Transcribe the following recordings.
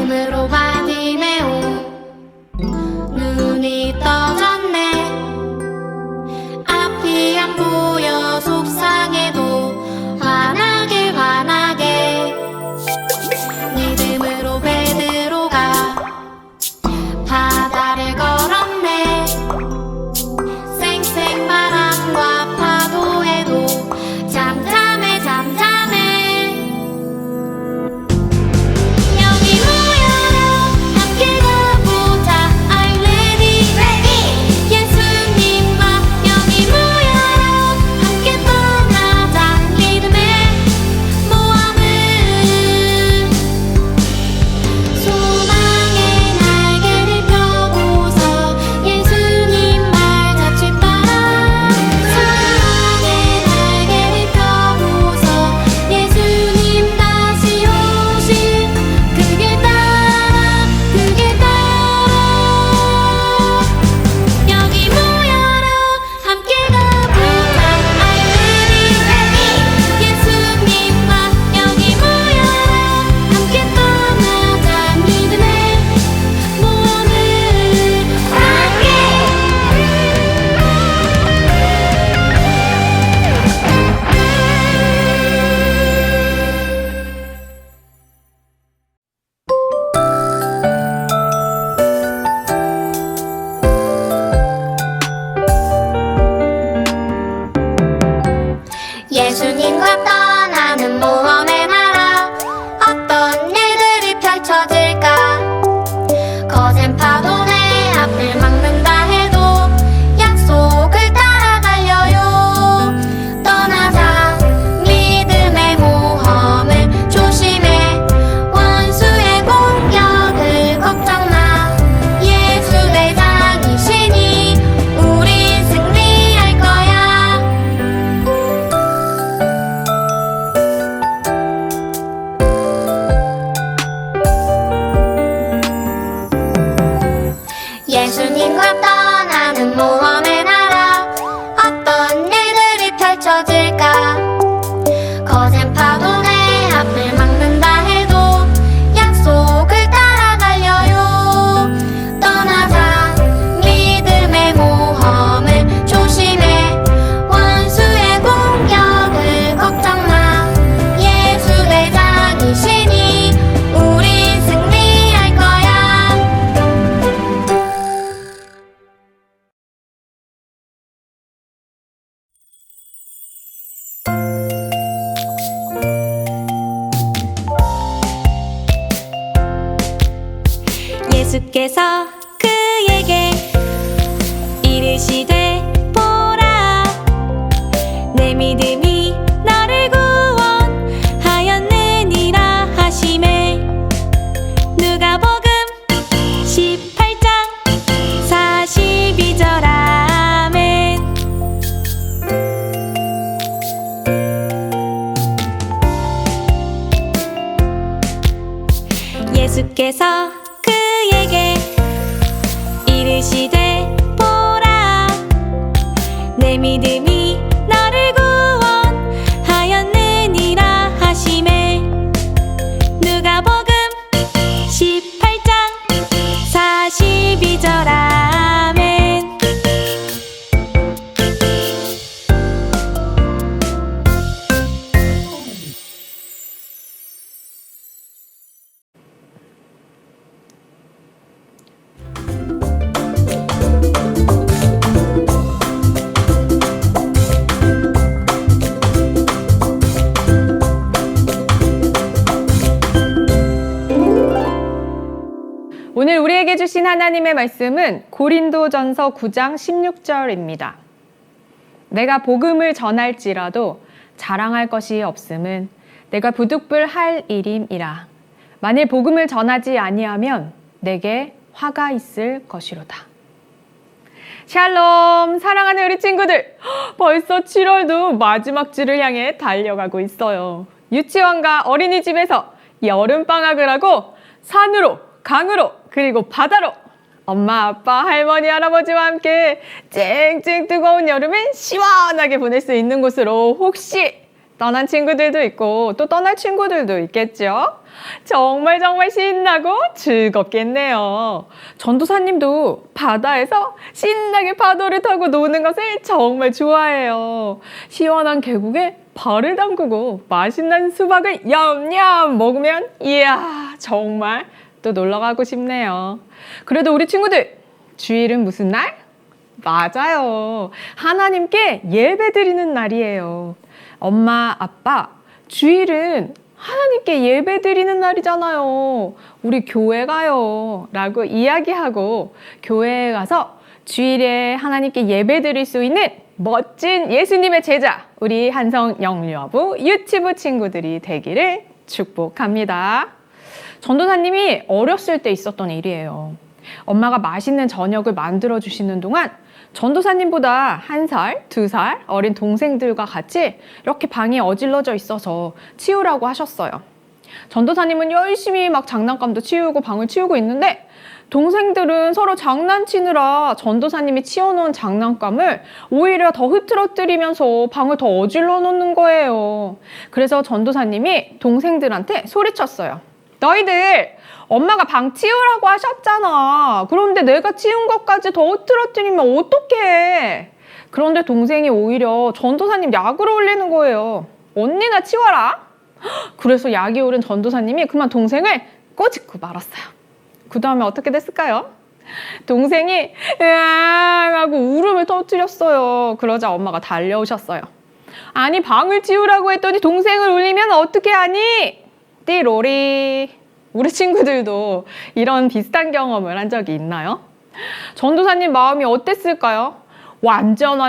믿음으로 바디메오 눈이 떠졌네. 앞이 안 보여 속상해도 환하게 환하게 믿음으로 베드로가 바다를 걸었네. 쌩쌩 바람과 파도에도 잠잠해 잠잠해. 여기 모여라 함께 가보자. I'm ready 예수님과 여기 모여라 함께 떠나자. 믿음의 모험을 소망의 날개를 펴고서 예수님 말 같이 따라. 사랑의 날개를 펴고서 예수님 다시 오실 그 길 따라 그 길 따라. 여기 모여라 함께 가보자. I'm ready 예수님과 여기 모여라 함께 떠나자. 믿음의 모험을 함께. 예수님과 떠나는 모험의 나라. 어떤 일들이 펼쳐질까. 거센 파도 내 앞을 막는다 해도 약속을 따라 달려요. 떠나자 믿음의 모험을 조심해. 원수의 공격을 걱정 마. 예수 대장이시니 우린 승리할 거야. 예수님과 떠나는 모험의 나라. 어떤 일들이 펼쳐질까. 거센 파도 내 앞을 막는다 해도 약속을 따라 달려요. 떠나자 믿음의 모험을 조심해. 원수의 공격을 걱정 마. 예수 대장이시니 우린 승리할 거야. 예수께서 그에게 이르시되 보라 내 믿음이 너를 구원하였느니라 하시매. 누가복음 18장 42절 아멘. 예수께서 그에게 이르시되 보라 내 믿음이 너를 구원하였느니라 하시매. 누가복음 18장 42절 아멘. 오늘 우리에게 주신 하나님의 말씀은 고린도전서 9장 16절입니다. 내가 복음을 전할지라도 자랑할 것이 없음은 내가 부득불할 일임이라. 만일 복음을 전하지 아니하면 내게 화가 있을 것이로다. 샬롬, 사랑하는 우리 친구들, 벌써 7월도 마지막 주를 향해 달려가고 있어요. 유치원과 어린이집에서 여름방학을 하고 산으로, 강으로, 그리고 바다로 엄마, 아빠, 할머니, 할아버지와 함께 쨍쨍 뜨거운 여름을 시원하게 보낼 수 있는 곳으로 혹시 떠난 친구들도 있고 또 떠날 친구들도 있겠죠. 정말 신나고 즐겁겠네요. 전도사님도 바다에서 신나게 파도를 타고 노는 것을 정말 좋아해요. 시원한 계곡에 발을 담그고 맛있는 수박을 냠냠 먹으면 이야 정말 또 놀러 가고 싶네요. 그래도 우리 친구들 주일은 무슨 날? 맞아요. 하나님께 예배 드리는 날이에요. 엄마, 아빠, 주일은 하나님께 예배 드리는 날이잖아요. 우리 교회 가요. 라고 이야기하고 교회에 가서 주일에 하나님께 예배 드릴 수 있는 멋진 예수님의 제자, 우리 한성 영유아부 유치부 친구들이 되기를 축복합니다. 전도사님이 어렸을 때 있었던 일이에요. 엄마가 맛있는 저녁을 만들어 주시는 동안 전도사님보다 1살, 2살 어린 동생들과 같이 이렇게 방에 어질러져 있어서 치우라고 하셨어요. 전도사님은 열심히 막 장난감도 치우고 방을 치우고 있는데 동생들은 서로 장난치느라 전도사님이 치워놓은 장난감을 오히려 더 흐트러뜨리면서 방을 더 어질러 놓는 거예요. 그래서 전도사님이 동생들한테 소리쳤어요. 너희들 엄마가 방 치우라고 하셨잖아. 그런데 내가 치운 것까지 더 흐트러뜨리면 어떡해. 그런데 동생이 오히려 전도사님 약을 올리는 거예요. 언니나 치워라. 그래서 약이 오른 전도사님이 그만 동생을 꼬집고 말았어요. 그 다음에 어떻게 됐을까요? 동생이 으앙 하고 울음을 터뜨렸어요. 그러자 엄마가 달려오셨어요. 아니 방을 치우라고 했더니 동생을 울리면 어떻게 하니? 띠로리. 우리 친구들도 이런 비슷한 경험을 한 적이 있나요? 전도사님 마음이 어땠을까요? 완전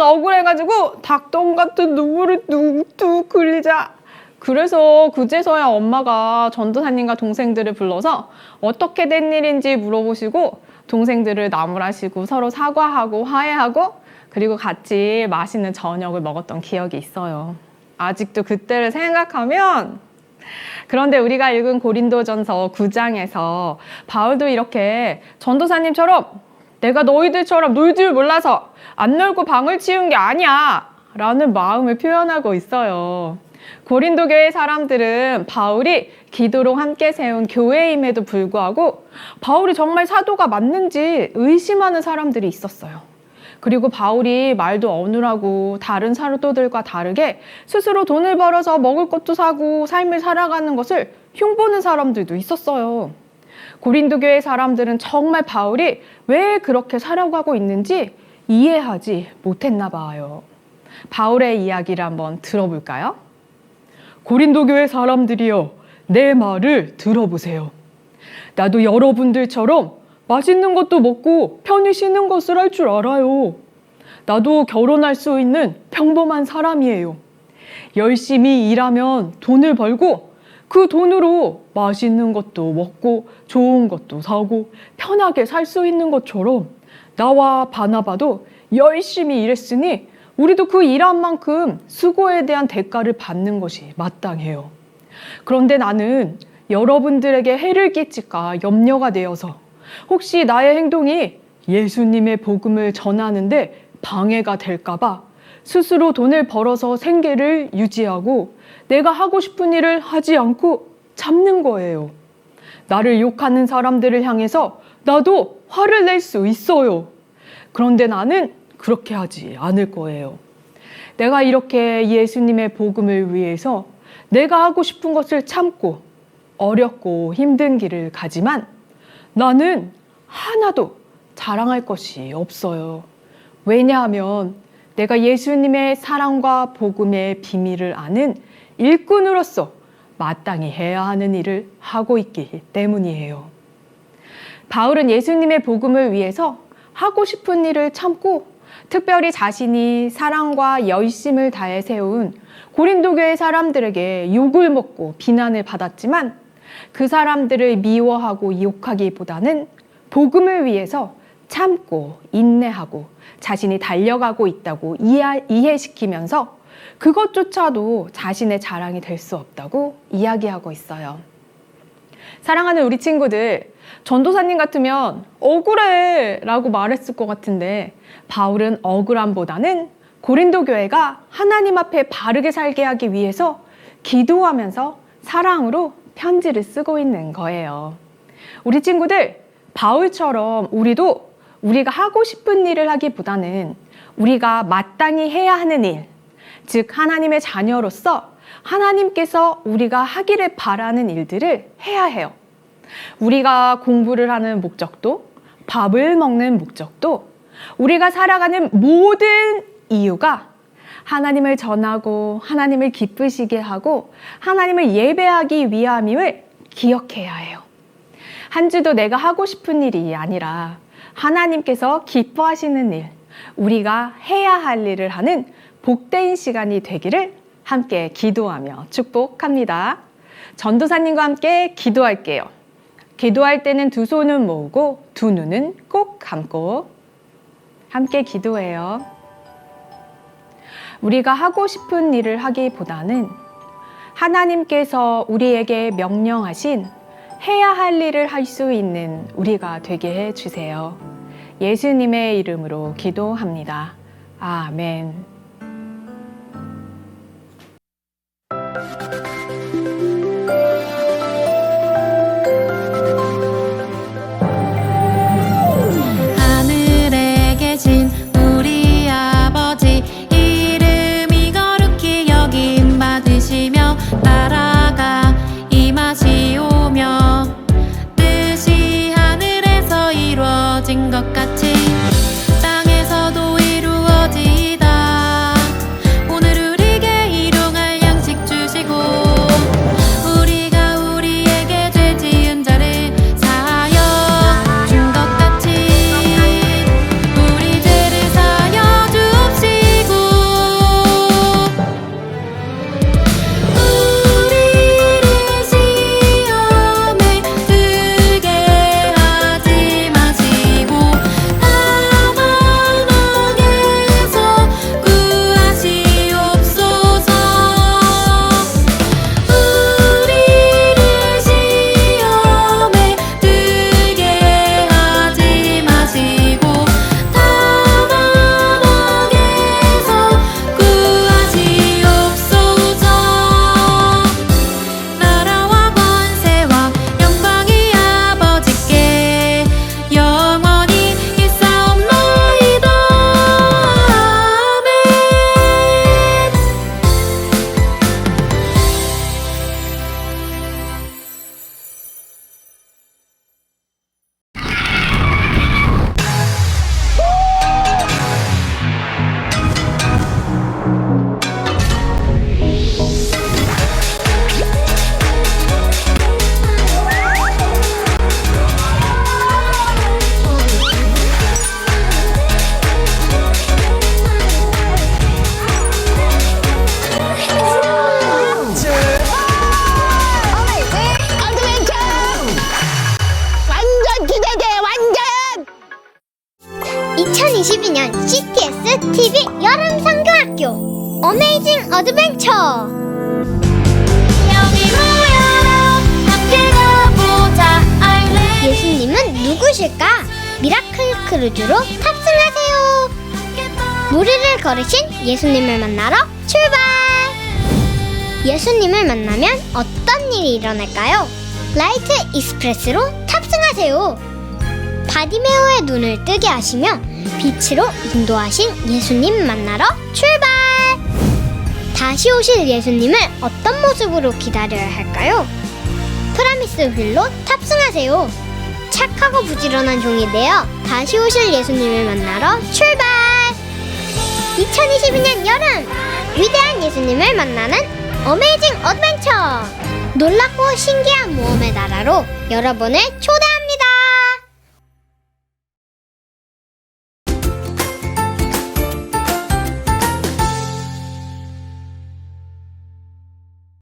억울해가지고 닭똥 같은 눈물을 뚝뚝 흘리자. 그래서 그제서야 엄마가 전도사님과 동생들을 불러서 어떻게 된 일인지 물어보시고 동생들을 나무라시고 서로 사과하고 화해하고 그리고 같이 맛있는 저녁을 먹었던 기억이 있어요. 아직도 그때를 생각하면. 그런데 우리가 읽은 고린도전서 9장에서 바울도 이렇게 전도사님처럼 내가 너희들처럼 놀 줄 몰라서 안 놀고 방을 치운 게 아니야 라는 마음을 표현하고 있어요. 고린도 교회 사람들은 바울이 기도로 함께 세운 교회임에도 불구하고 바울이 정말 사도가 맞는지 의심하는 사람들이 있었어요. 그리고 바울이 말도 어눌하고 다른 사도들과 다르게 스스로 돈을 벌어서 먹을 것도 사고 삶을 살아가는 것을 흉보는 사람들도 있었어요. 고린도 교회 사람들은 정말 바울이 왜 그렇게 살아가고 있는지 이해하지 못했나 봐요. 바울의 이야기를 한번 들어볼까요? 고린도 교회 사람들이여, 내 말을 들어보세요. 나도 여러분들처럼 맛있는 것도 먹고 편히 쉬는 것을 할 줄 알아요. 나도 결혼할 수 있는 평범한 사람이에요. 열심히 일하면 돈을 벌고 그 돈으로 맛있는 것도 먹고 좋은 것도 사고 편하게 살 수 있는 것처럼 나와 바나바도 열심히 일했으니 우리도 그 일한 만큼 수고에 대한 대가를 받는 것이 마땅해요. 그런데 나는 여러분들에게 해를 끼칠까 염려가 되어서 혹시 나의 행동이 예수님의 복음을 전하는데 방해가 될까봐 스스로 돈을 벌어서 생계를 유지하고 내가 하고 싶은 일을 하지 않고 참는 거예요. 나를 욕하는 사람들을 향해서 나도 화를 낼 수 있어요. 그런데 나는 그렇게 하지 않을 거예요. 내가 이렇게 예수님의 복음을 위해서 내가 하고 싶은 것을 참고 어렵고 힘든 길을 가지만 나는 하나도 자랑할 것이 없어요. 왜냐하면 내가 예수님의 사랑과 복음의 비밀을 아는 일꾼으로서 마땅히 해야 하는 일을 하고 있기 때문이에요. 바울은 예수님의 복음을 위해서 하고 싶은 일을 참고 특별히 자신이 사랑과 열심을 다해 세운 고린도 교회 사람들에게 욕을 먹고 비난을 받았지만 그 사람들을 미워하고 욕하기보다는 복음을 위해서 참고 인내하고 자신이 달려가고 있다고 이해시키면서 그것조차도 자신의 자랑이 될 수 없다고 이야기하고 있어요. 사랑하는 우리 친구들, 전도사님 같으면 억울해 라고 말했을 것 같은데 바울은 억울함보다는 고린도 교회가 하나님 앞에 바르게 살게 하기 위해서 기도하면서 사랑으로 편지를 쓰고 있는 거예요. 우리 친구들, 바울처럼 우리도 우리가 하고 싶은 일을 하기보다는 우리가 마땅히 해야 하는 일, 즉 하나님의 자녀로서 하나님께서 우리가 하기를 바라는 일들을 해야 해요. 우리가 공부를 하는 목적도, 밥을 먹는 목적도, 우리가 살아가는 모든 이유가 하나님을 전하고 하나님을 기쁘시게 하고 하나님을 예배하기 위함임을 기억해야 해요. 한 주도 내가 하고 싶은 일이 아니라 하나님께서 기뻐하시는 일, 우리가 해야 할 일을 하는 복된 시간이 되기를 함께 기도하며 축복합니다. 전도사님과 함께 기도할게요. 기도할 때는 두 손은 모으고 두 눈은 꼭 감고 함께 기도해요. 우리가 하고 싶은 일을 하기보다는 하나님께서 우리에게 명령하신 해야 할 일을 할 수 있는 우리가 되게 해주세요. 예수님의 이름으로 기도합니다. 아멘. 하늘에 계신 우리 아버지 이름이 거룩히 여김 받으시며 나라가 임하시오며 뜻이 하늘에서 이루어진 것 같이 땅에서도 이루어지이다. 오늘 우리에게 일용할 양식 주시고 우리가 우리에게 죄 지은 자를 사하여 준 것 같이 우리 죄를 사하여 주옵시고 우리를 시험에 들게 하지 마시고 다만 악에서 구하시옵소서. 우리를 시험에 들게 하지 마시고 다만 악에서 구하시옵소서. 나라와 권세와 영광이 아버지께 영원히 있사옵나이다. 아멘. 어드벤처! 완전 기대돼, 완전! 2022년 CTS TV 여름 성교학교 어메이징 어드벤처. 여기 모여라 함께 가보자 알레 예수님은 누구실까? 미라클 크루즈로 탑승하세요. 무리를 걸으신 예수님을 만나러 출발! 예수님을 만나면 어떤 일이 일어날까요? 라이트 익스프레스로 탑승하세요. 바디메오의 눈을 뜨게 하시며 빛으로 인도하신 예수님 만나러 출발! 다시 오실 예수님을 어떤 모습으로 기다려야 할까요? 프라미스 휠로 탑승하세요. 착하고 부지런한 종이 되어 다시 오실 예수님을 만나러 출발! 2022년 여름 위대한 예수님을 만나는 어메이징 어드벤처! 놀랍고 신기한 모험의 나라로 여러분을 초대합니다.